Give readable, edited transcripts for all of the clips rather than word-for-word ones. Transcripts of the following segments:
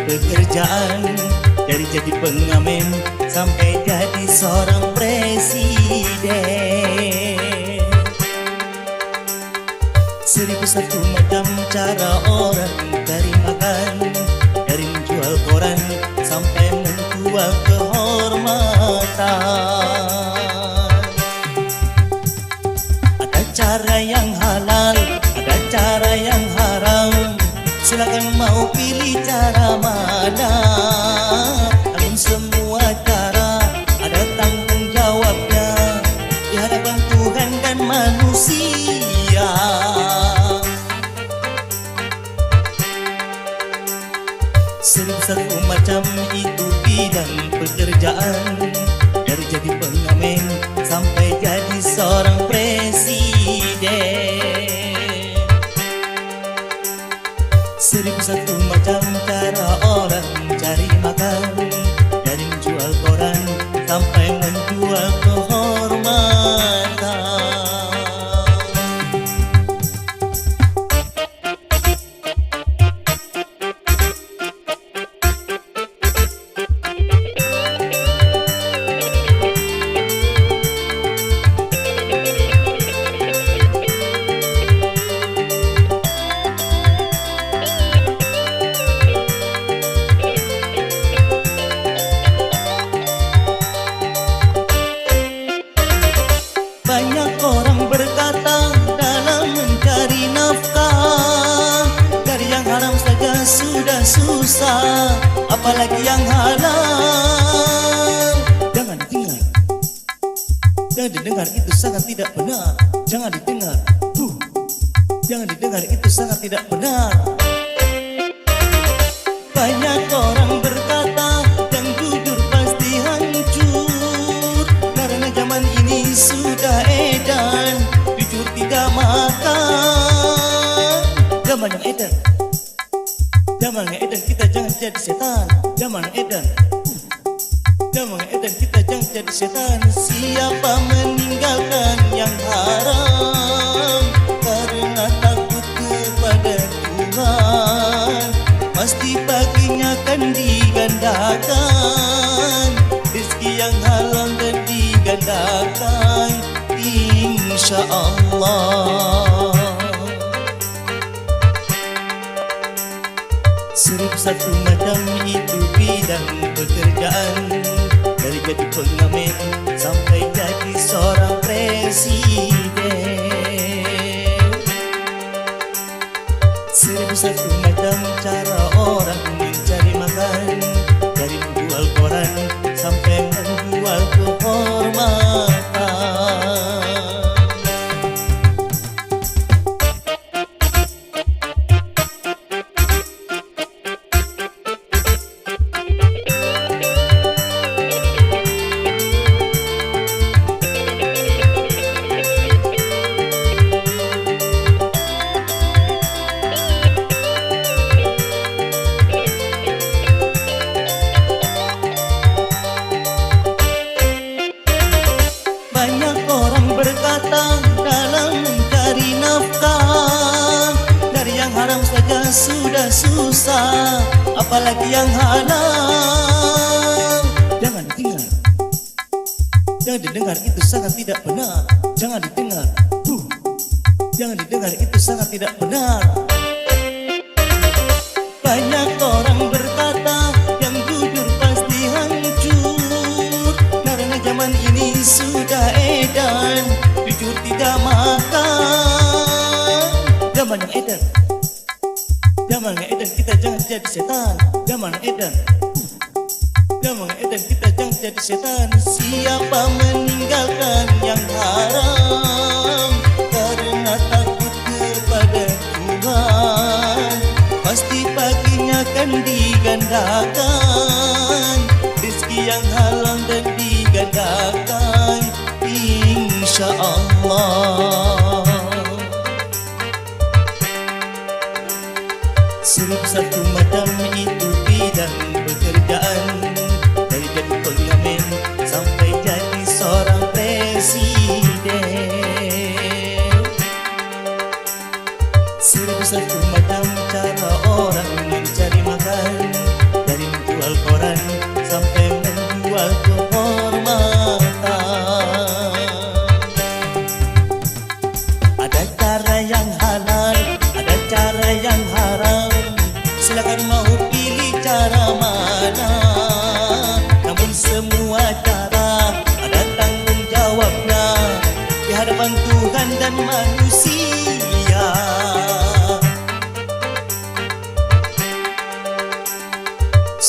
pekerjaan, dari jadi pengamen sampai jadi seorang presiden. 1001 macam cara orang cari makan, dari menjual koran sampai menjual kehormatan. Ada cara yang halal, ada cara yang haram, silakan mau pilih cara mana. Namun semua cara ada tanggung jawabnya di hadapan Tuhan dan manusia. 1001 macam itu bidang pekerjaan, dari jadi pengamen sampai jadi seorang presiden. 1001 macam cara orang cari makan, dari menjual koran sampai menjual kehormatan. Banyak orang berkata dalam mencari nafkah, dari yang haram saja sudah susah, apalagi yang halal. Jangan didengar, jangan didengar, itu sangat tidak benar. Jangan didengar, jangan didengar, itu sangat tidak benar. Banyak orang berkata yang jujur pasti hancur, karena zaman ini sudah edan, jujur tidak makan. Zaman yang edan, zaman yang edan, kita jangan jadi setan. Zaman yang edan, zaman yang edan, kita jangan jadi setan. Siapa meninggalkan yang haram karena takut kepada Tuhan, pasti baginya akan digandakan rezeki yang halal dan digandakan, insya Allah. 1001 macam itu bidang pekerjaan, dari jadi pengamen sampai jadi seorang presiden. 1001 macam cara orang mencari makan, dari menjual koran sampai menjual kehormatan. Banyak orang berkata dalam mencari nafkah, dari yang haram saja sudah susah, apalagi yang halal. Jangan didengar, jangan didengar, itu sangat tidak benar. Jangan didengar, jangan didengar, itu sangat tidak benar. Banyak orang berkata yang jujur pasti hancur, karena zaman ini sudah edan, jujur tidak makan. Zaman yang edan, zaman yang edan, kita jangan jadi setan. Zaman yang edan, zaman yang edan, kita jangan jadi setan. Siapa meninggalkan yang haram karena takut kepada Tuhan, pasti baginya akan digandakan rezeki yang halal dan digandakan, insya Allah. 1001 macam itu bidang pekerjaan, dari jadi pengamen sampai jadi seorang presiden. 1001 macam cara orang mencari makan,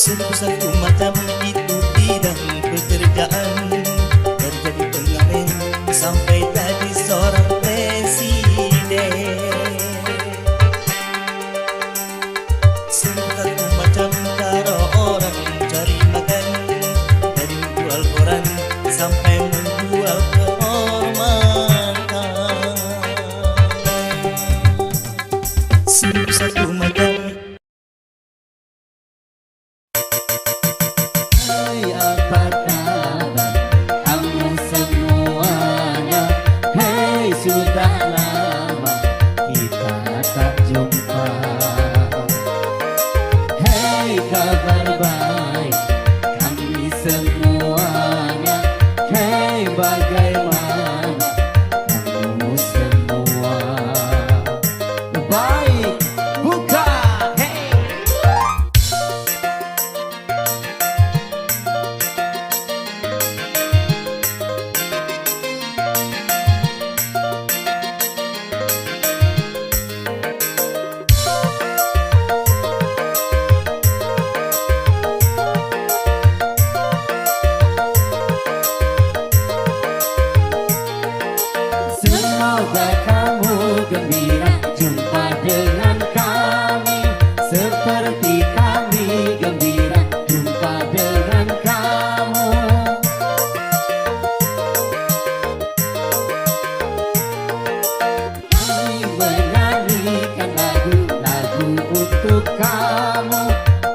Seribu satu macam itu bidang pekerjaan, dari jadi pengamen sampai jadi seorang presiden. Seribu satu macam cara orang cari makan, dari menjual koran sampai menjual kehormatan. Seribu satu macam. Sudah lama kita tak jumpa. Hei kabar baik kami semuanya. Hei bagaimana kamu semua? Baik bukan? Hei. Semoga kamu gembira jumpa dengan kami, seperti kami gembira jumpa dengan kamu. Kami menyanyikan lagu-lagu untuk kamu,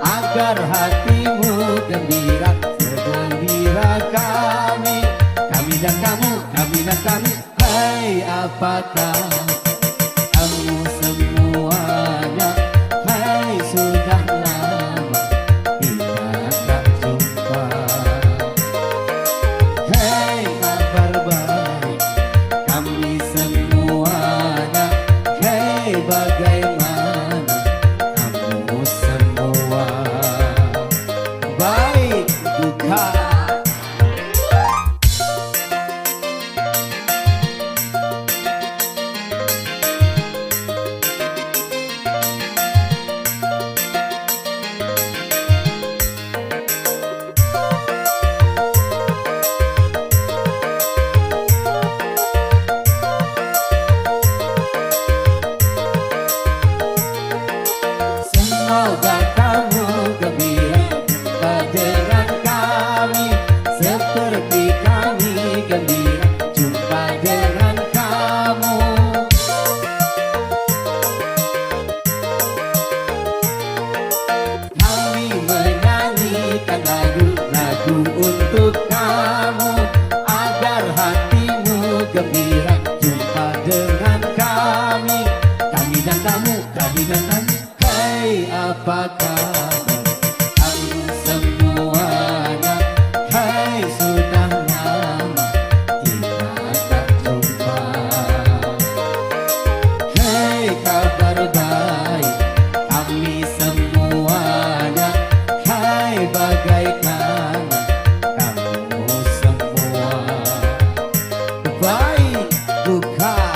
agar hatimu gembira segembira kami. Kami dan kamu, kami dan kami. Hai apakah kamu semuanya? Hai sudah lama kita tak jumpa. Hai kabar baik kami semuanya. Hai bagaimana kamu semua? Baik bukan? Semoga kamu gembira dengan kami, seperti kami gembira jumpa dengan kamu. Kami menyanyikan lagu-lagu untuk kamu, agar hatimu gembira jumpa dengan kami. Kami dan kamu, kami dan kami. Hai apakah kamu semuanya? Hai sudah lama kita tak jumpa. Hai kabar baik kami semuanya. Hai bagaimana kamu semua? Baik bukan?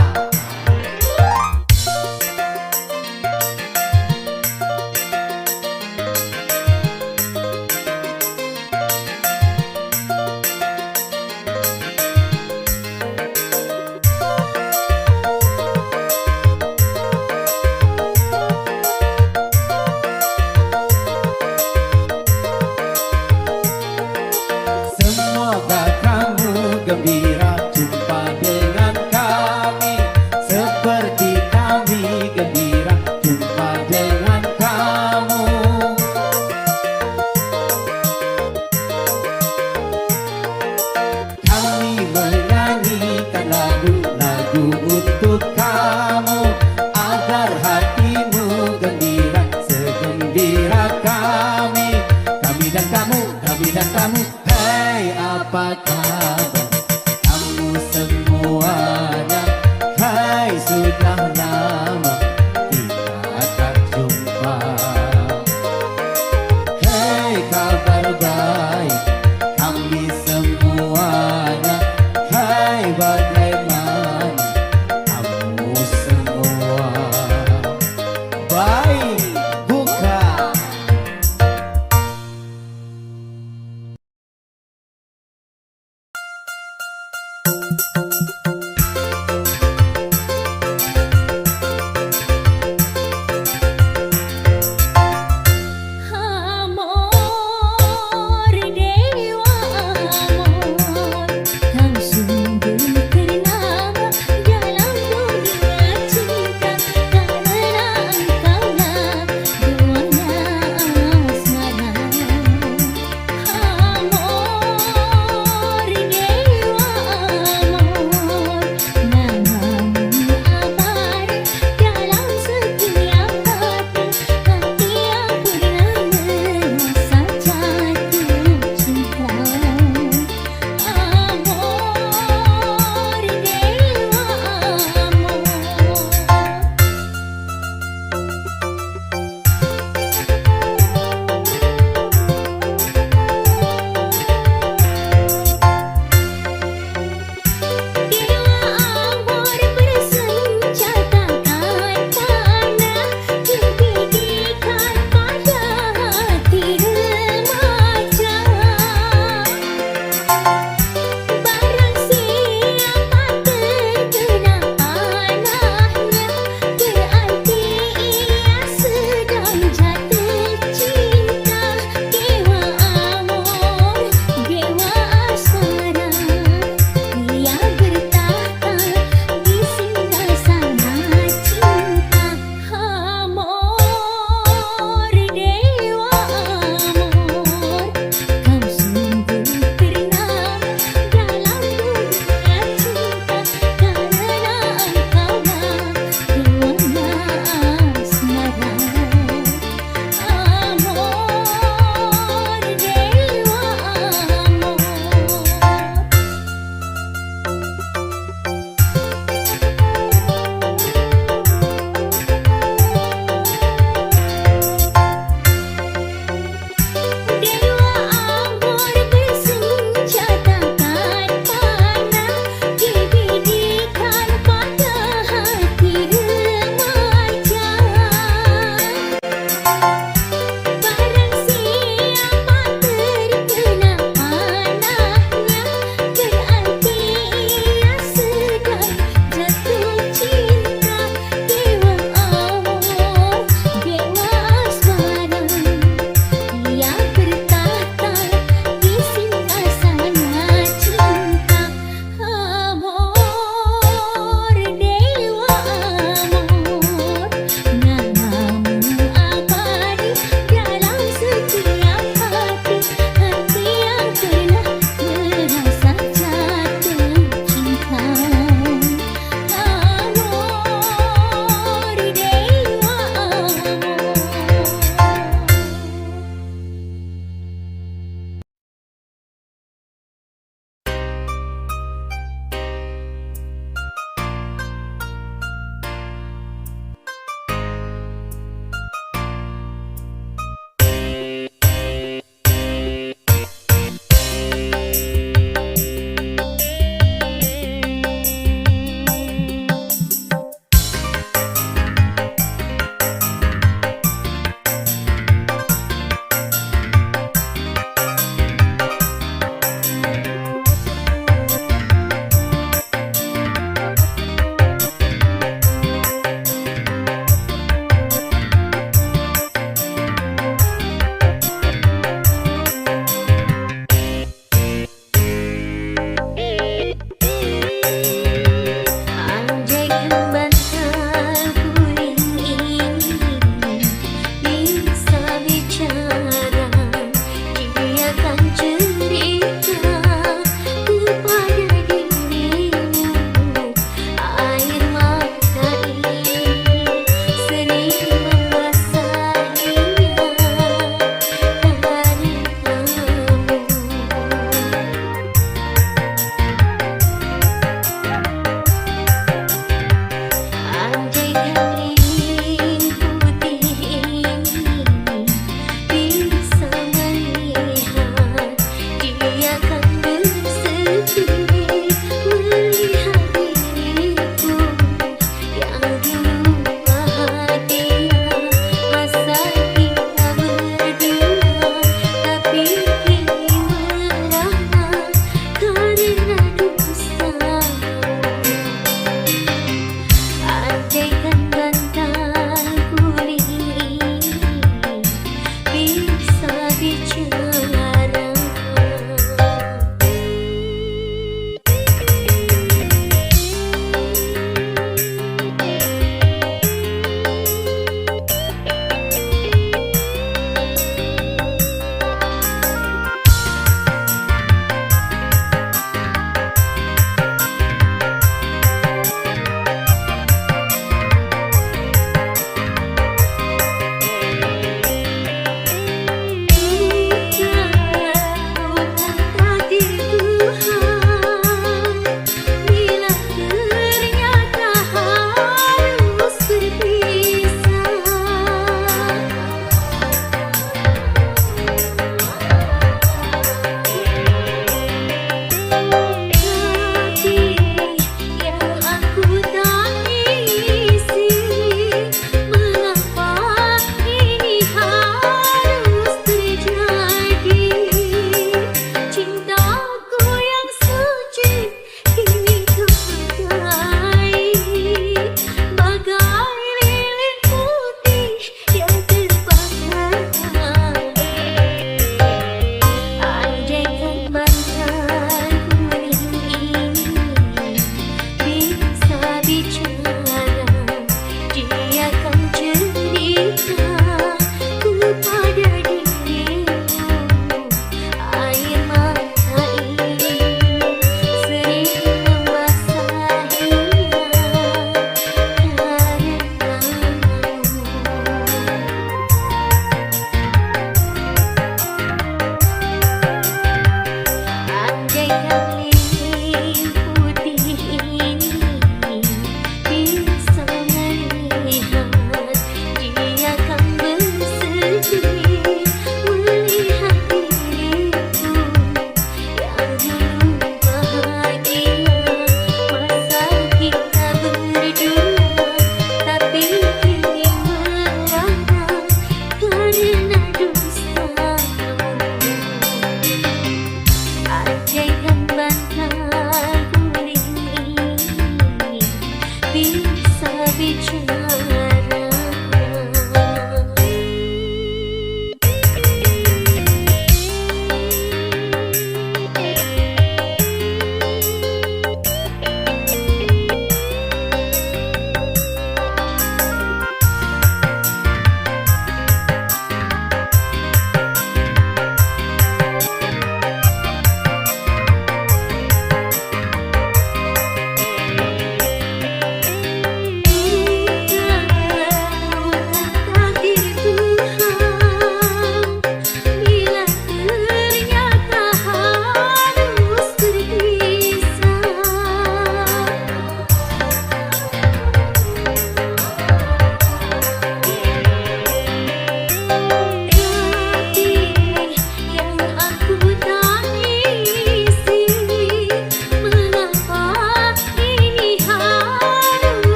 Semoga kamu gembira jumpa dengan kami, seperti kami gembira jumpa dengan kamu. Kami menyanyikan lagu-lagu untuk kamu, agar hatimu gembira segembira kami. Kami dan kamu, kami dan kamu. Hai apa kabar kamu semuanya? Hai sudah lama kita tak jumpa. Hai kabar baik kami semuanya. Hai bagaimana kamu semua? Baik bukan?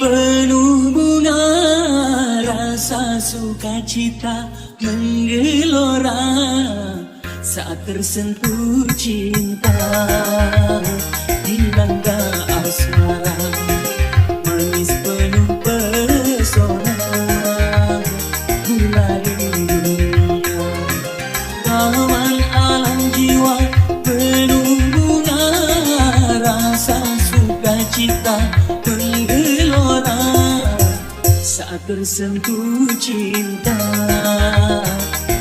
Penuh bunga rasa sukacita menggelora saat tersentuh cinta dilanda asmara manis penuh pesona gulali dunia taman alam jiwa penuh bunga rasa sukacita menggelora saat tersentuh cinta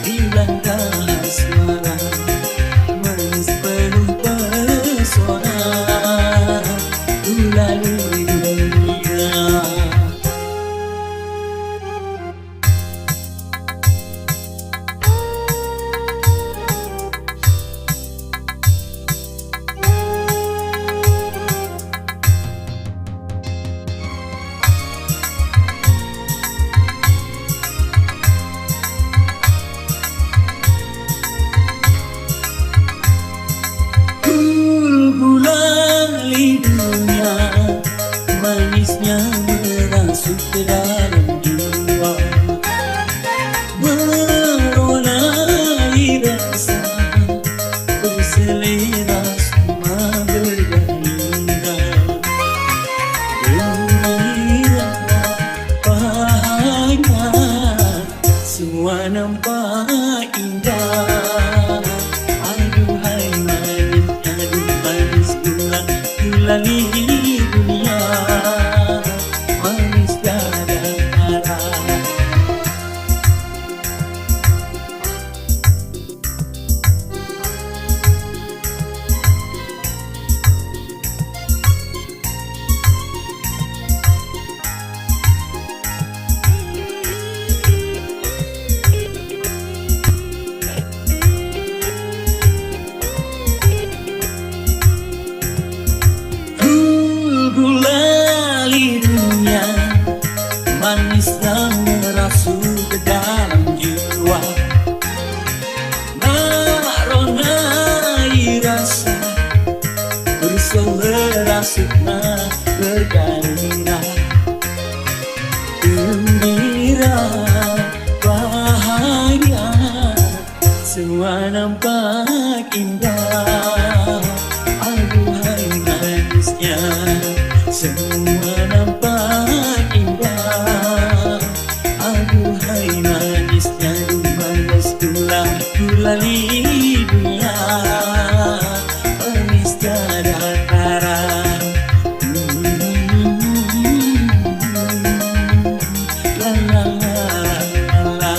dilanda asmara manis penuh pesona gulali dunia. Gulali dunia manisnya merasuk ke dalam jiwa meronai rasa berselera semua bergairah gembira bahagia semua nampak indah. Aduhai manis gulali dunia manis gara-gara. Gulali dunia manisnya merasuk ke dalam jiwa meronai rasa berselera sukma bergairah gembira bahagia semua nampak indah. Aduhai manisnya semua nampak indah. Aduhai manisnya manis gulali dunia manis gara-gara. La la la la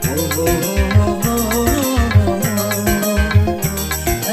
oh, oh, oh, oh, oh.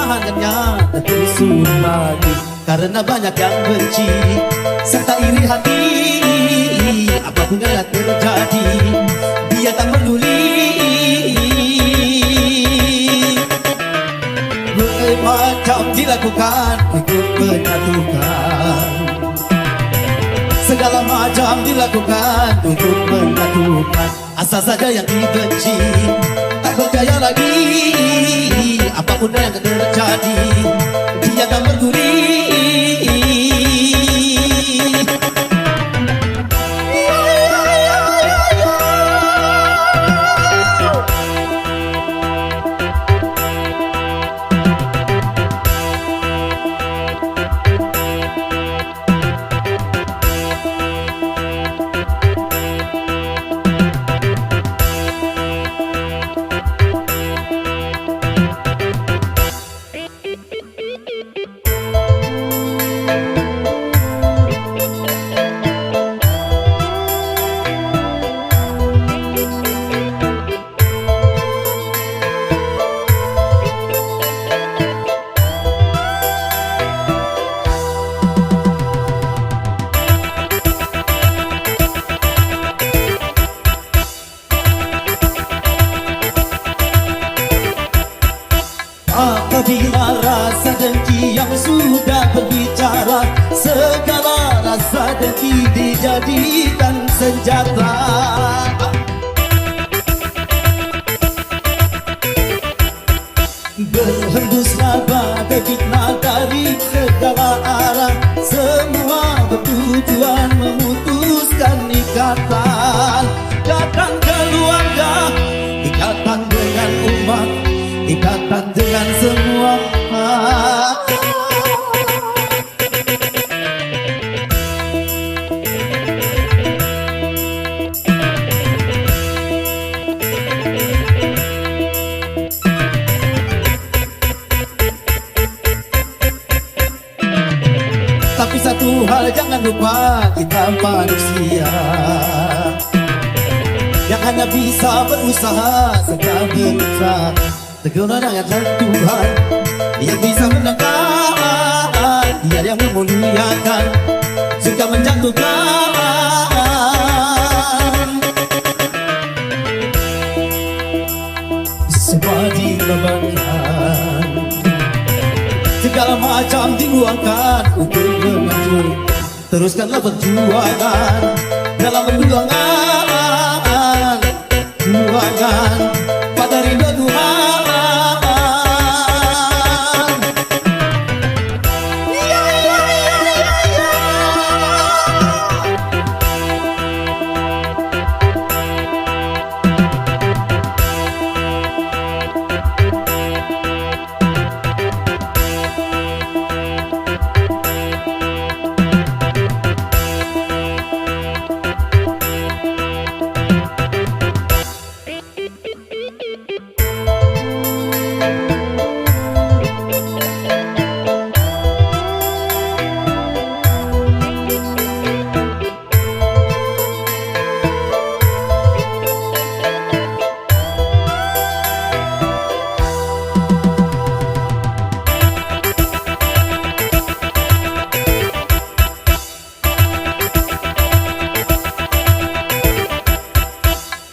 mempertahankannya terusur lagi. Karena banyak yang benci serta iri hati, apapun yang terjadi dia tak peduli. Macam dilakukan untuk menyatukan, segala macam dilakukan untuk menyatukan. Asal saja yang dibenci tak percaya lagi, apapun yang terjadi dia tak peduli. Apabila rasa dengki yang sudah berbicara, segala rasa dengki dijadikan senjata. Berhembuslah badai fitnah dari segala arah, semua bertujuan memutuskan ikatan. Ikatan keluarga, ikatan dengan umat, ikatan dengan semua. Tapi satu hal jangan lupa, kita manusia yang hanya bisa berusaha serta berusaha. Tegurlah dengan Tuhan yang bisa menangkan, Dia yang memuliakan, suka menjatuhkan. Semua dikorbankan, segala macam diluangkan untuk maju. Teruskanlah perjuangan dalam perjuangan, perjuangan pada ridha Tuhan.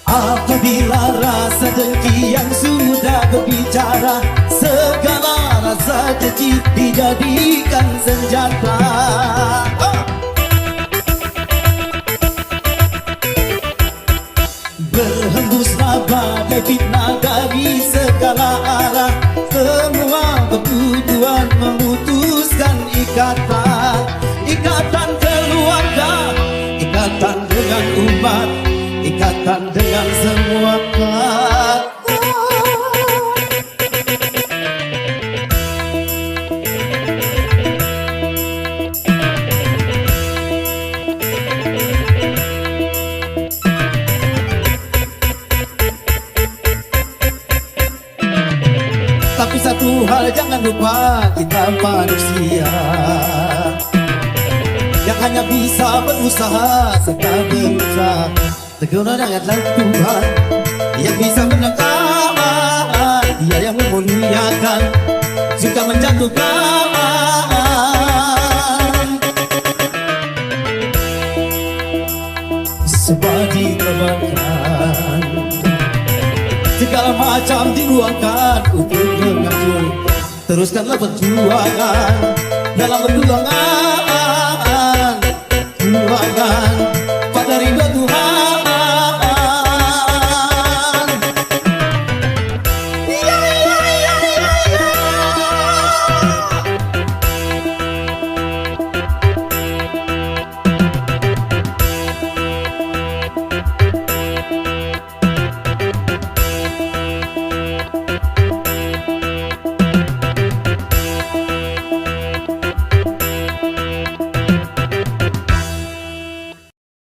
Apabila rasa dengki yang sudah berbicara, segala rasa dengki dijadikan senjata. Berhembuslah badai fitnah dari segala arah, semua bertujuan memutuskan ikatan. Ikatan keluarga, ikatan dengan umat, ikatan dengan semua. Tapi satu hal jangan lupa, kita manusia yang hanya bisa berusaha serta berusaha. Tegurlah dengan Tuhan yang bisa menangkan, Dia yang memuliakan, suka Tuhan. Sebagai tebakan segala macam diluangkan untuk mengatur. Teruskanlah perjuangan dalam perjuangan pada ridha Tuhan.